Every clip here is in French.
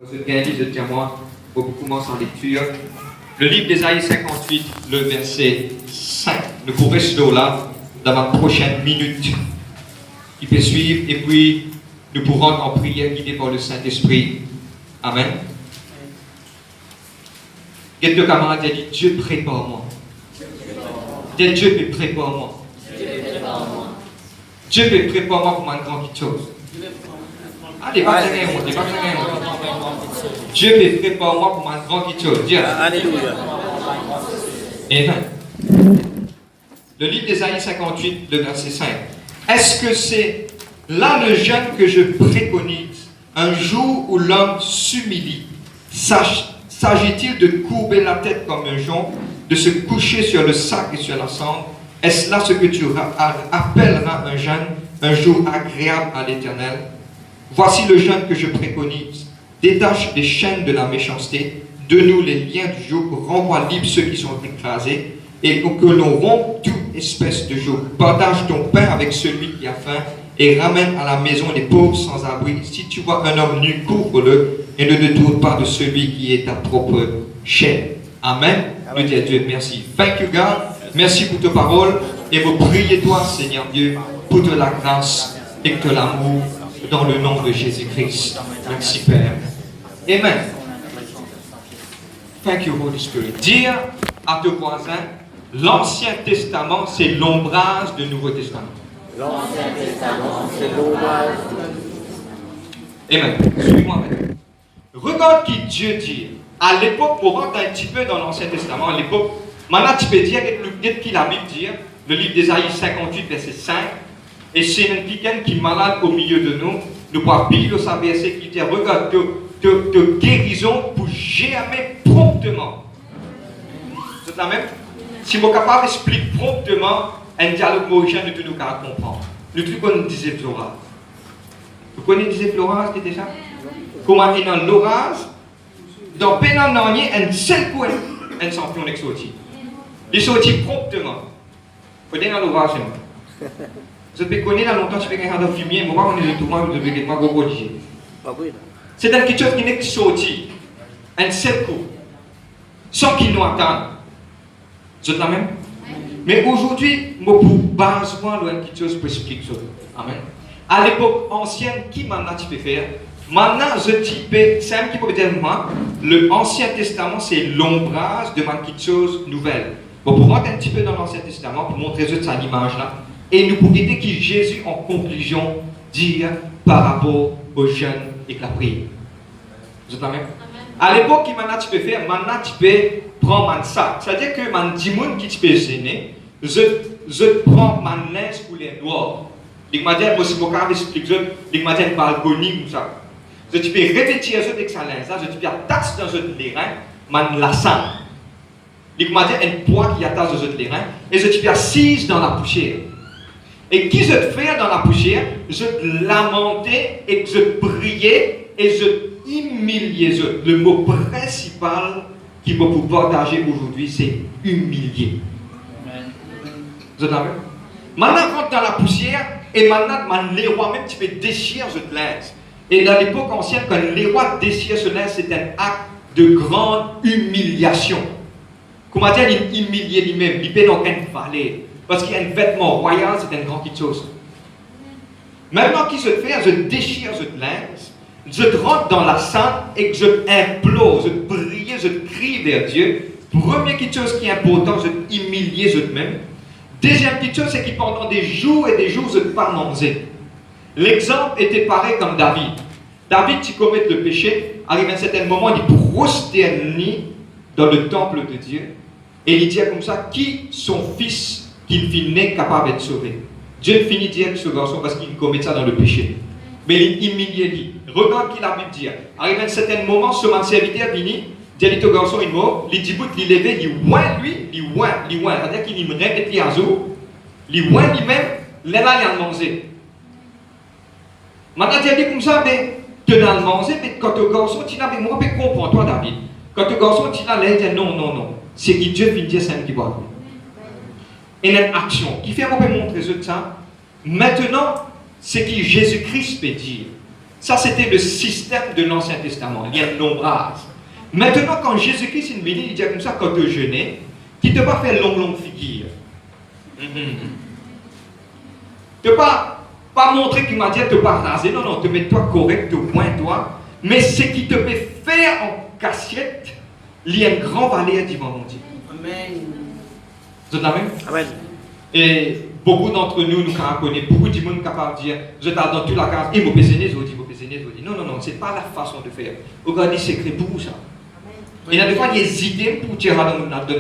Vous êtes bien dit de dire moi, on commence en lecture. Le livre d'Ésaïe 58, le verset 5. Nous pourrons rester là dans ma prochaine minute qui peut suivre et puis nous pourrons en prière guidés par le Saint-Esprit. Amen. Quelques camarades ont dit Dieu prépare-moi. Dieu peut prépare-moi. Dieu peut prépare-moi pour une grande chose. Allez, pas très bien, Dieu peut prépare-moi pour une grande chose. Dieu. Alléluia. Amen. Le livre d'Ésaïe 58, le verset 5. Est-ce que c'est là le jeûne que je préconise, un jour où l'homme s'humilie? S'agit-il de courber la tête comme un jonc, de se coucher sur le sac et sur la cendre? Est-ce là ce que tu appelleras un jeûne, un jour agréable à l'Éternel? Voici le jeûne que je préconise. Détache les chaînes de la méchanceté, de nous les liens du joug, renvoie libre ceux qui sont écrasés, et que l'on rompe toute espèce de joug. Partage ton pain avec celui qui a faim, et ramène à la maison les pauvres sans abri. Si tu vois un homme nu, couvre-le, et ne te tourne pas de celui qui est ta propre chair. Amen. Nous disons à Dieu merci. Thank you God. Merci pour tes paroles, et vous priez toi, Seigneur Dieu, pour de la grâce et de l'amour, dans le nom de Jésus-Christ. Merci Père. Amen. Thank you Holy Spirit. Dire à tes voisins, l'Ancien Testament, c'est l'ombrage du Nouveau Testament. L'Ancien Testament, c'est l'ombrage. Amen. Suis-moi maintenant. Regarde qui Dieu dit. À l'époque, pour rentrer un petit peu dans l'Ancien Testament, à l'époque, maintenant tu peux dire qui la Bible dit, le livre d'Ésaïe 58, verset 5. Et c'est quelqu'un qui est malade au milieu de nous. Nous pouvons lire le verset qui dit, regarde, te guérison pour jamais promptement. C'est la même. Si vous êtes capable d'expliquer promptement un dialogue mauricien, nous devons comprendre. Nous devons dire Florence. Vous connaissez Florence, c'était ça? Comment il y a dans l'orage, dans Pénan, il y a un seul coup, un champion est sorti. Il est sorti promptement. Vous connaissez dans l'orage, vous peux connaître dans longtemps, tu peux regarder un fumier, mais moi, on est tout le monde, vous devez pas vous corriger. C'est quelque chose qui n'est sorti, un seul coup, sans qu'il nous attende. C'est la même? Mais aujourd'hui, moi, pour besoin de quelque chose pour expliquer ça. Amen. À l'époque ancienne, qui maintenant tu peux faire? Maintenant, c'est un qui peut dire moi, l'Ancien Testament, c'est l'ombrage de quelque chose de nouvelle. Bon, pour rentrer un petit peu dans l'Ancien Testament, pour montrer cette image-là, et nous pour aider qui Jésus en conclusion dire par rapport aux jeunes et la prière. Vous êtes la même? À l'époque, qui maintenant tu peux faire, maintenant tu peux prendre ça. C'est-à-dire que man dimoun qui tu peux gêner, je prends ma linge pour les doigts. Il m'a dit, moi si mon carré explique, il m'a dit un balcony comme ça. Je peux revêtir avec sa linge, je peux attacher dans le terrain, man la sang. Il m'a dit un poids qui attache dans le terrain, et je peux assise dans la poussière. Et qui je te fais dans la poussière, je te lamentais et je te priais et je t'humiliais. Le mot principal qui va vous partager aujourd'hui, c'est humilier. Vous êtes d'accord? Maintenant, rentre dans la poussière et maintenant, les rois, même tu peux déchirer ce linge. Et dans l'époque ancienne, quand les rois déchirent ce linge, c'est un acte de grande humiliation. Comment dire, il humiliait lui-même, il peut dans une vallée. Parce qu'il y a un vêtement royal, c'est une grande chose. Maintenant, qui se fait, je déchire ce linge, je rentre dans la salle et je implore, je prie, je crie vers Dieu. Première chose qui est importante, je humilier je-même. Deuxième chose, c'est que pendant des jours et des jours, je ne pas manger. L'exemple était pareil comme David. David, qui commet le péché, arrive à un certain moment, il prosterne dans le temple de Dieu. Et il dit comme ça, qui son fils qu'il finit capable d'être sauvé. Dieu finit dire ce garçon parce qu'il commet ça dans le péché. Mais il humilie lui. Regarde qui la Bible dit. Arrive à un certain moment, ce serviteur vient, dit au garçon, il mort, il dit, il levé, il ouin lui, il ouin. C'est-à-dire qu'il me répète les azos, il ouin lui-même, là, il a mangé. Maintenant, il dit comme ça, mais tu as mangé, mais quand le garçon, tu n'as pas, moi, je comprends, toi, David. Quand le garçon, tu n'as l'air, non. C'est que Dieu finit dire, c'est un qui va. Et une action qui fait qu'on peut montrer ça. Maintenant, ce que Jésus-Christ peut dire. Ça, c'était le système de l'Ancien Testament. Il y a un nombrage. Maintenant, quand Jésus-Christ est venu, il dit comme ça, quand tu jeûnes, qui ne te pas faire longue figure. Tu ne pas montrer qu'il m'a dit de ne pas raser. Non, non, te mets-toi correct, te pointe-toi. Mais ce qui te peut faire en cachette, il y a une grande valeur devant mon Dieu. Amen. Vous êtes la même? Amen. Et beaucoup d'entre nous, nous connaissons, beaucoup de monde capable de dire, je t'ai dans toute la case, et vous pésenez, vous dites, non, non, non, ce n'est pas la façon de faire. Regardez, c'est secret pour ça. Il y a des fois, il y a des idées pour tirer dans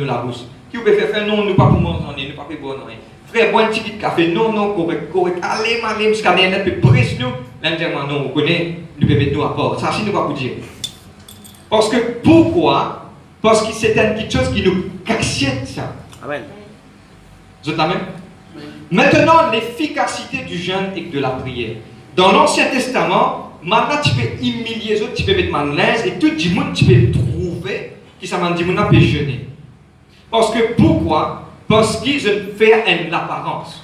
la bouche. Qui vous peut faire, non, nous pas pour manger, nous pas pour boire, frère, bois un petit café, non, non, correct, allez, jusqu'à l'air, puis presse nous. Là, non, on connaît, nous pouvons mettre nous à part. Ça, c'est nous pas pour dire. Parce que, pourquoi? Parce que c'est quelque chose qui nous cachette ça. Amen. Vous êtes la même? Maintenant, l'efficacité du jeûne et de la prière. Dans l'Ancien Testament, maintenant tu peux humilier les autres, tu peux mettre mal l'aise et tout le monde tu peux trouver qui ça m'a dit mon peut jeûner. Parce que pourquoi? Parce qu'ils veulent faire une apparence.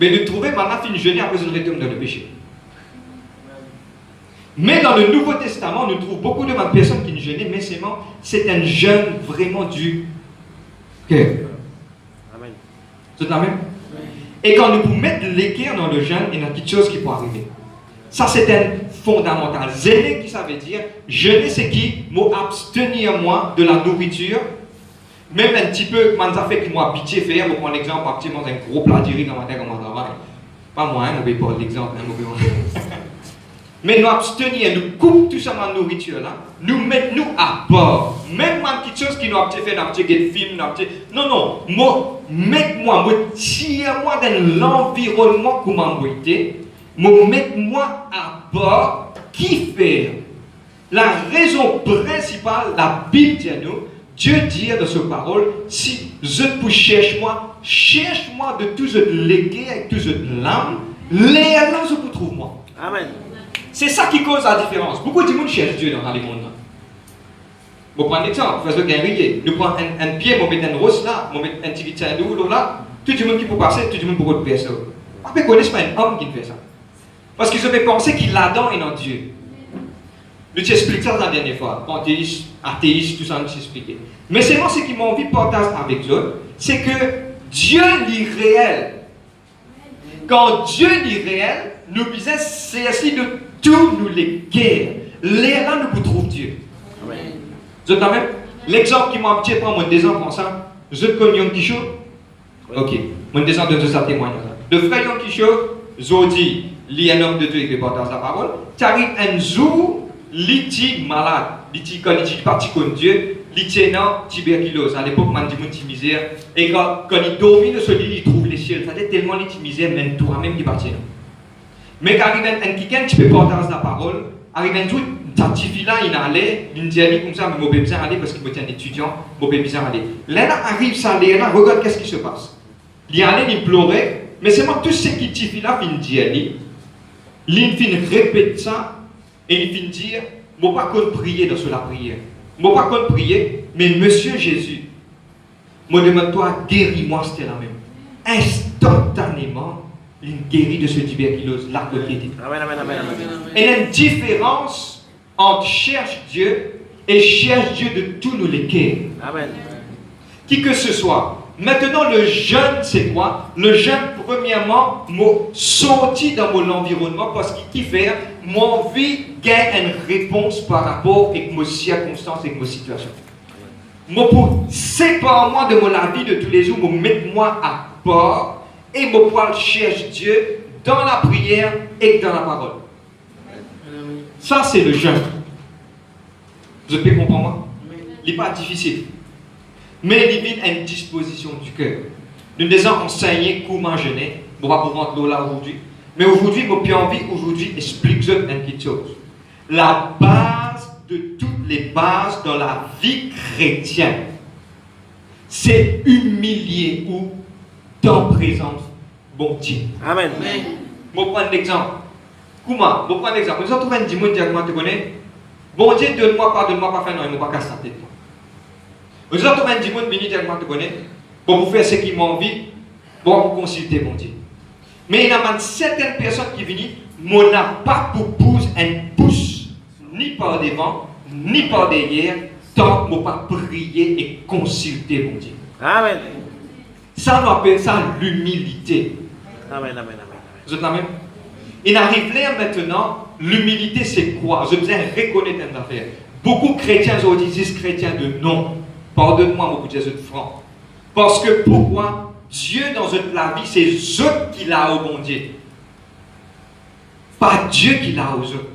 Mais nous trouver maintenant fin jeûner après ils retournent dans le péché. Mais dans le Nouveau Testament, nous trouvons beaucoup de personnes qui ne jeûnent, mais c'est un jeûne vraiment du cœur. Amen. Vous êtes la même? Et quand nous pouvons mettre l'équerre dans le jeûne, il y a quelque chose qui peut arriver. Ça, c'est un fondamental. Zéler, qui ça veut dire? Jeûner, c'est qui? Moi, abstenir moi de la nourriture. Même un petit peu, quand ça fait que moi, pitié faire, pour prendre l'exemple, je mange un gros plat de riz dans ma terre, comme on travaille. Pas moi, on ne veut pas l'exemple. Mais nous abstenir, nous coupons tout ça dans la nourriture là, nous mettons à part. Même quelque chose qui nous a fait, nous des films, non, non, moi, tire-moi dans l'environnement que m'a été, mets-moi à part, qui fait? La raison principale, la Bible dit à nous, Dieu dit dans sa parole, si je peux cherche-moi de tout ce légué avec tout ce l'âme, les là je peux trouver moi. Amen. C'est ça qui cause la différence. Beaucoup de monde cherche Dieu dans le monde. Je prends un exemple, faisons un riz. Nous prenons un pied, on met un rose là, on met un petit vitin là, tout le monde qui peut passer, tout le monde peut faire ça. Après, ne connaissent pas un homme qui fait ça. Parce qu'ils avaient pensé qu'il Adam est dans Dieu. Je t'explique ça la dernière fois. Panthéiste, athéiste, tout ça, nous expliqué. Mais c'est moi ce qui m'a envie de partager avec l'autre, c'est que Dieu est réel. Quand Dieu est réel, nous disons c'est ainsi de tous nous les guerres. Les là nous trouvons Dieu. Amen. Vous êtes même? L'exemple qui m'a petit pour mon des enfants, ça. Je connais Yon Kisho? Ok. Mon des enfants de ça témoignage. Le frère Yon Kisho, Zodi, il est un homme de Dieu qui partage la parole. Tu arrives un jour, il est malade. Quand il est parti contre Dieu, il est dans tuberculose. À l'époque, il dit misère. Et quand il dormit de ce lit, il trouve les cieux. Ça dit tellement il est misère, même tout, même qui partit. Mais quand arrive un quelqu'un qui peut partager la parole, arrive un jour, ta petite fille là, il allait, il dit comme ça, mais je besoin aller parce qu'il est un étudiant, je besoin aller. Là, arrive ça, là, regarde qu'est-ce qui se passe. Il allait, il pleurait, mais c'est moi tout ce qui petite fille là, il dit, il fin répète ça, et il fin dire, je ne vais pas prier dans la prière. Je ne vais pas prier, mais Monsieur Jésus, je demande-toi, guéris-moi, c'était la même. Instantanément, il guérit de ce tuberculose, là de piété. Amen, amen, amen, amen. Il y a une différence entre cherche Dieu et cherche Dieu de tous nos cœurs. Amen. Qui que ce soit. Maintenant, le jeûne, c'est quoi? Le jeûne, premièrement, m'a sorti dans mon environnement parce qu'il fait mon vie gagne une réponse par rapport avec mes circonstances et mes situations. Moi, pour séparer-moi de mon vie de tous les jours, me mettre moi à part et me pouvoir chercher Dieu dans la prière et dans la parole. Ça, c'est le jeûne. Vous pouvez comprendre moi? Il n'est pas difficile. Mais il vient à une disposition du cœur. Nous devons enseigner comment jeûner. On va vous rentrer là aujourd'hui. Mais aujourd'hui, j'ai envie aujourd'hui d'expliquer une petite chose. La base de toutes les bases dans la vie chrétienne, c'est humilier ou dans présence bon Dieu. Amen. Je vais prendre l'exemple. Comment? Je vais prendre l'exemple. Nous avons trouvé un dimanche directement, tu connais? Bon Dieu, donne-moi pas faire, non, il ne m'a pas casser la tête. Nous avons trouvé un dimanche, directement, tu connais? Pour vous faire ce qui m'a envie, pour vous consulter, bon Dieu. Mais il y a certaines personnes qui viennent, on n'a pas pour poser un ni par devant, ni par derrière, tant qu'on pas prier et consulter mon Dieu. Amen. Ça, on appelle ça l'humilité. Amen, amen, amen. Vous êtes là même? Il arrive là maintenant, l'humilité c'est quoi? Je viens reconnaître une affaire. Beaucoup de chrétiens aujourd'hui disent chrétiens de non. Pardonne-moi, mon Dieu, de franc. Parce que pourquoi? Dieu dans la vie, c'est eux qui l'a au bon Dieu. Pas Dieu qui l'a aux autres.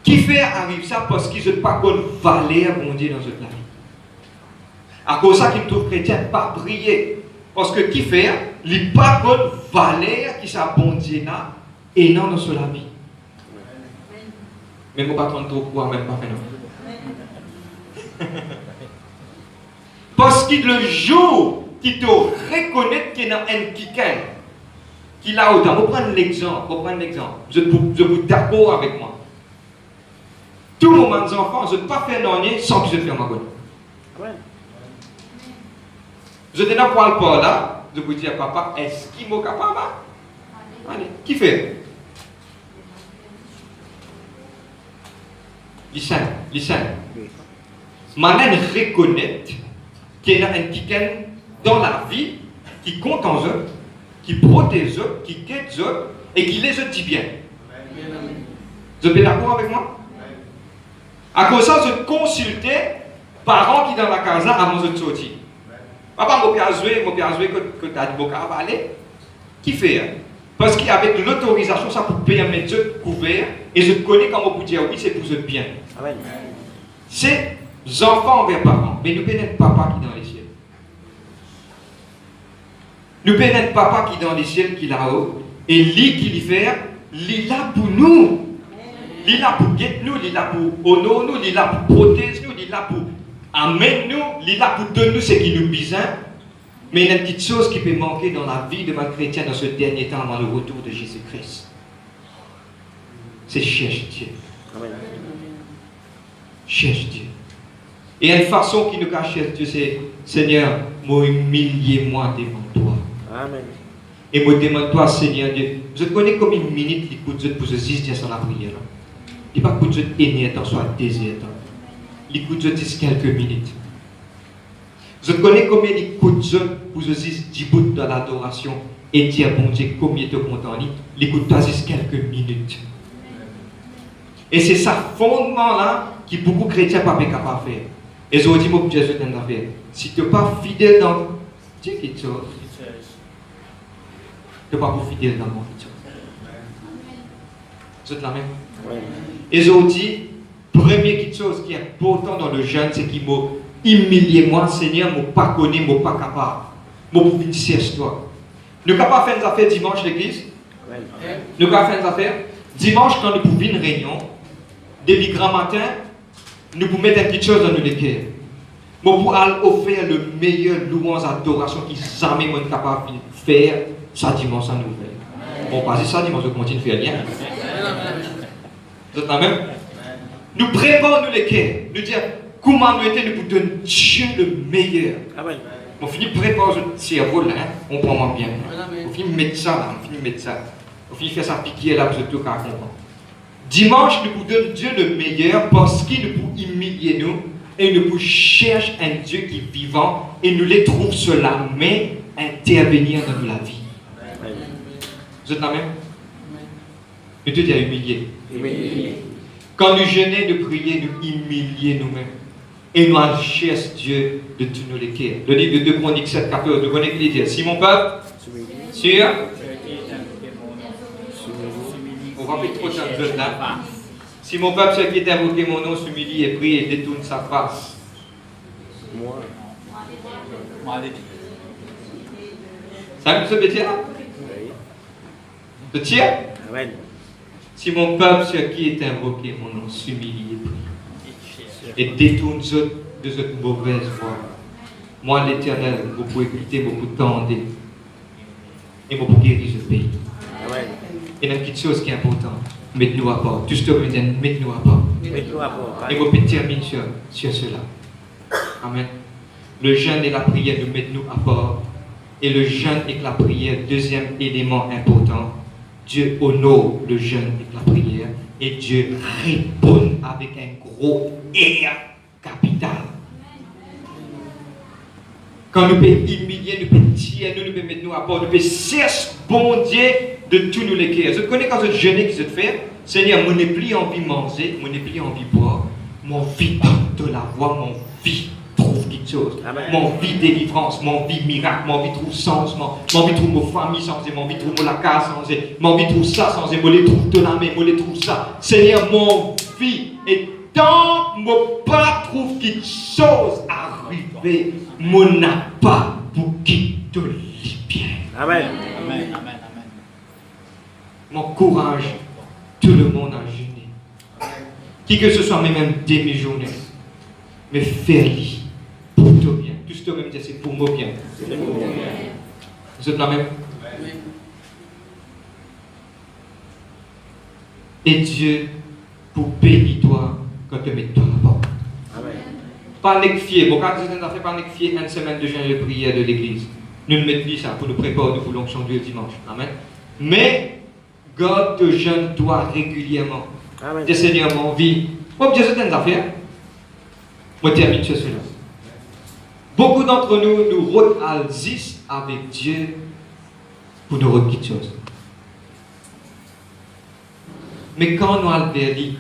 Qui fait arrive ça parce qu'ils n'ont pas bonne valeur, bon Dieu, dans notre vie. À cause de ça, qu'ils trouvent chrétiens pas prier. Parce que qui fait, il n'a pas bonne valeur qui ça bon Dieu là, et non dans la vie. Mais moi, pas prendre trop pour même pas faire non. Parce que le jour qui te reconnaît qu'il y a un quelqu'un qui l'a autant. On prend l'exemple. Je vous d'accord avec moi. Tout le moment des enfants, je ne peux pas faire rien sans que je fasse ma bonne. Je n'ai pas par là, je vous dis à papa, est-ce qu'il m'a capable? Allez, qui fait? Listen. Maintenant, reconnaître qu'il y a un quelqu'un dans la vie qui compte en eux, qui protège eux, qui guide eux et qui les dit bien. Vous êtes d'accord avec moi? À cause de ça, je consultais parents qui dans la casa avant de sortir. Papa m'a joué que tu as dit que aller. Qui fait? Parce qu'avec l'autorisation, ça peut permettre de couvrir. Et je connais comment vous dire oui, c'est pour eux bien. Amen. C'est enfants envers parents. Mais nous bénissons papa qui est dans les cieux. Nous bénissons papa qui est dans les cieux, qui est là-haut. Et lui qui lui fait, il est là pour nous. Il est là pour guider nous, il est là pour honorer nous, il est là pour protéger nous, il est là pour amener nous, il est là pour donner nous ce qui nous besoin. Mais il y a une petite chose qui peut manquer dans la vie de ma chrétienne dans ce dernier temps, avant le retour de Jésus-Christ. C'est chercher Dieu. Amen. Cherche Dieu. Et une façon qui nous cache Dieu, c'est Seigneur, humiliez-moi devant toi. Amen. Et me demande-toi, Seigneur Dieu, je connais combien de minutes il coûte pour se dire sur la prière. Il ne pas coûte énergie, soit désir. Il coûte 10 quelques minutes. Je connais combien il coûte pour se dire 10 bouts dans l'adoration et dire bon Dieu combien tu es content. Il coûte 10 quelques minutes. Et c'est ça fondement là qui beaucoup de chrétiens ne sont pas capables de faire. Et je vous dis, mon Dieu, je t'aime à faire. Si tu n'es pas fidèle dans Dieu qui te tu n'es pas fidèle dans mon Dieu. Vous êtes la même? Oui. Et je vous dis, première chose qui est important dans le jeûne, c'est qu'il m'a humilié moi, Seigneur, je ne pas connu, je ne pas capable. Je ne peux pas chercher toi. Nous sommes capables de faire des affaires dimanche l'église? Oui. Nous sommes capables de faire des affaires? Dimanche, quand nous pouvons une réunion, dès le grand matin, nous pouvons mettre une petite chose dans nos cœurs. Nous pouvons offrir le meilleur louange, adoration qui jamais nous sommes capables de faire ça dimanche à nous. Bon, pas ça dimanche, on continue de faire rien. Vous êtes là même? Nous préparons les cœurs. Nous disons comment nous étions, nous pouvons donner Dieu le meilleur. Amen. On finit de préparer notre cerveau là, on prend bien. On finit de mettre ça là, on finit de mettre ça. On finit de faire ça piquer là, pour tout le monde. Dimanche, nous pouvons donner Dieu le meilleur parce qu'il nous peut humilier nous et nous pouvons chercher un Dieu qui est vivant et nous les trouve sur la main intervenir dans la vie. Amen. Vous êtes là même? Nous te disons humilier. Quand nous jeûnons de prier, nous humilier nous-mêmes. Et nous cherchons Dieu de tous nos cœurs. Le livre de 2 Chroniques 7, 14, nous connaissons qu'il dit si mon peuple, sur. On va faire trop de là. Si mon peuple, ceux qui est invoqué mon nom, s'humilie et prie et détourne sa face. Moi. Ça veut dire là? Le tir? Amen. Si mon peuple, ceux qui est invoqué mon nom, s'humilie et prie et détourne de cette mauvaise voie, moi l'Éternel, vous pouvez écouter beaucoup de temps et vous pouvez guérir ce pays. Amen. Il y a une petite chose qui est importante. Mettez-nous à part. Tout ce que vous dites, mettez-nous à part. Et vous pouvez terminer sur cela. Amen. Le jeûne et la prière nous mettent nous à part. Et le jeûne et la prière, deuxième élément important. Dieu honore le jeûne et la prière. Et Dieu répond avec un gros R capital. Quand nous pouvons humilier, nous pouvons tirer, nous pouvons mettre nous à part, nous pouvons chercher bon Dieu de tous nous les cœurs. Je connais quand je jeûne qui se fait, Seigneur, mon plus envie de manger, mon plus envie de boire, mon vie de la voix, mon vie trouve quelque chose. Amen. Mon vie délivrance, mon vie miracle, mon vie trouve sens, mon vie trouve mon famille changée, mon vie trouve la casa changée, mon vie trouve ça changé, mon vie trouve de la main, mon vie trouve ça. Seigneur, mon vie est tant mon pas trouve quelque chose arriver, mon n'a pas pour qui te libère. Amen. Amen. Amen. Amen. Mon courage, tout le monde a jeûné. Qui que ce soit, même demi-journée, mais faire-le pour toi bien. Tout ce que même dire, c'est pour moi bien. Vous êtes là même? Et Dieu, pour bénir toi, quand tu mets toi à bord. Amen. Pas négliger, bon, quand vous avez pas négliger une semaine de jeûne de prière de l'église. Nous ne mettons ça pour nous préparer pour l'onction du dimanche. Amen. Mais, God te jeûne toi régulièrement. Amen. Dis Seigneur, mon vie. Moi, Dieu, c'est une affaire. Moi, termine sur cela. Beaucoup d'entre nous, nous rôdons avec Dieu pour nous rôder quelque chose. Mais quand nous allons vers lui,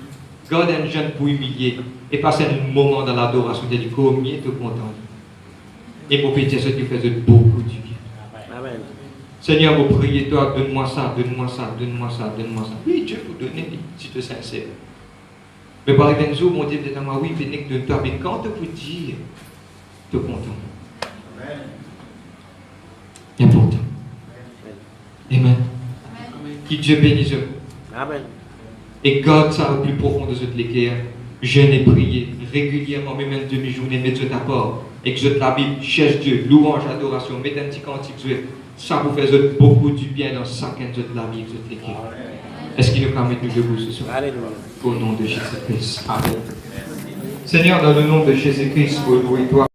God est un jeune pour humilier et passer un moment dans l'adoration de lui, combien tu es content. Et mon petit Dieu, tu fais beaucoup du bien. Amen. Seigneur, vous priez toi, donne-moi ça, donne-moi ça, donne-moi ça, donne-moi ça. Oui, Dieu vous donne, si tu es sincère. Mais par exemple, un jour, mon Dieu dit à moi, oui, Bénique, donne-toi, mais quand tu peux dire, tu es content. Important. Amen. Qui Dieu bénisse. Amen. Et God, ça au plus profond de cette l'équerre, jeûne et prier régulièrement, même une demi-journée, mettre Dieu d'accord. Et que je la Bible, cherche Dieu, louange, adoration, mettez un petit cantique, ça vous fait beaucoup du bien dans chacun de la Bible, de l'équerre. Est-ce qu'il nous permet de nous debout ce soir? Alléluia. Au nom de Jésus-Christ. Amen. Seigneur, dans le nom de Jésus-Christ, louez toi.